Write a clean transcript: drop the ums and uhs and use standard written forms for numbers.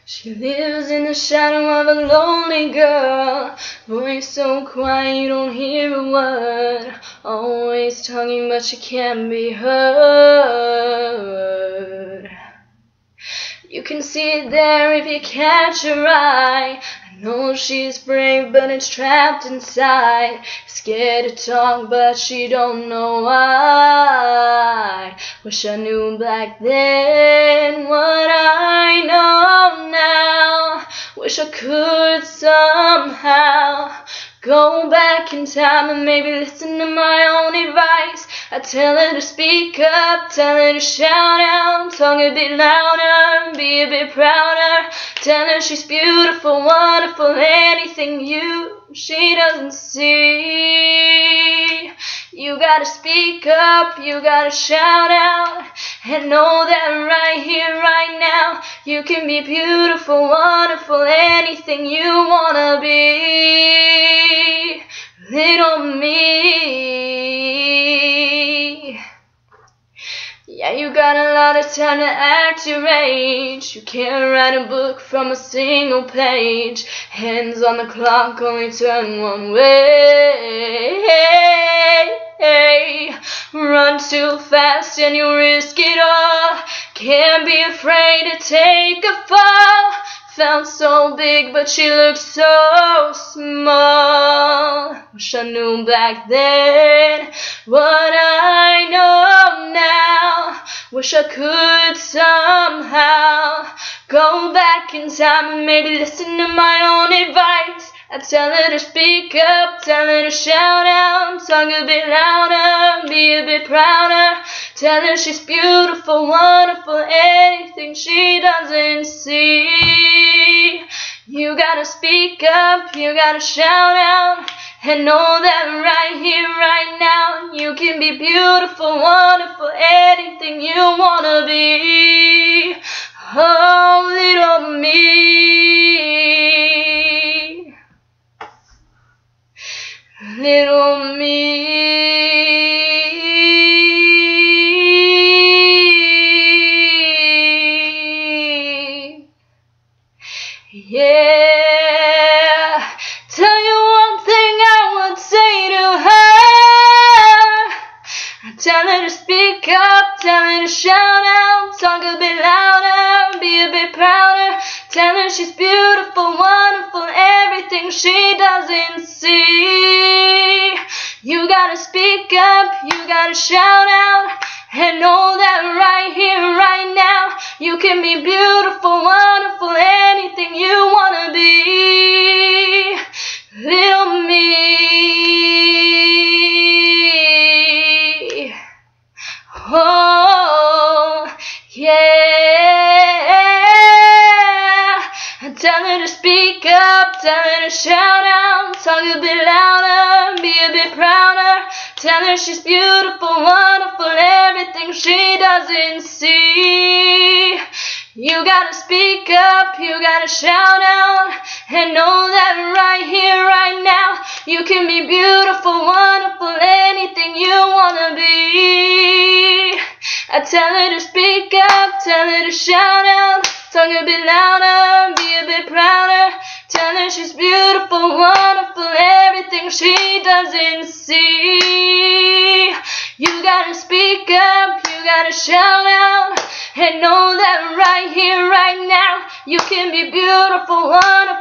She lives in the shadow of a lonely girl, voice so quiet you don't hear a word, always talking but she can't be heard. You can see it there if you catch her eye. I know she's brave but it's trapped inside, scared to talk but she don't know why. Wish I knew back then what I know now. Wish I could somehow go back in time and maybe listen to my own advice. I tell her to speak up, tell her to shout out, talk a bit louder, be a bit prouder. Tell her she's beautiful, wonderful, anything she doesn't see. You gotta speak up, you gotta shout out, and know that right here, right now, you can be beautiful, wonderful, anything you wanna be. Little me. Yeah, you got a lot of time to act your age. You can't write a book from a single page. Hands on the clock, only turn one way. Run too fast and you risk it all. Can't be afraid to take a fall. Felt so big but she looked so small. Wish I knew back then what I know now. Wish I could somehow go back in time and maybe listen to my own advice. I tell her to speak up, tell her to shout out, talk a bit louder, be a bit prouder. Tell her she's beautiful, wonderful, anything she doesn't see. You gotta speak up, you gotta shout out, and know that right here, right now, you can be beautiful, wonderful, anything you wanna be. Oh, little me. Little me. Yeah, tell you one thing I would say to her. I tell her to speak up, tell her to shout out, talk a bit louder, be a bit prouder. Tell her she's beautiful, wonderful, everything she doesn't see. You gotta speak up, you gotta shout out, and know that right here, right now, you can be beautiful, wonderful, anything you wanna be. Little me. Oh, yeah. Tell her to speak up, tell her to shout out, talk a bit louder, be a bit prouder. Tell her she's beautiful, wonderful, everything she doesn't see. You gotta speak up, you gotta shout out, and know that right here, right now, you can be beautiful, wonderful, anything you wanna be. I tell her to speak up, tell her to shout out, talk a bit louder, be a bit prouder. Tell her she's beautiful, wonderful, everything she doesn't see. You gotta speak up, you gotta shout out, and know that right here, right now, you can be beautiful, wonderful.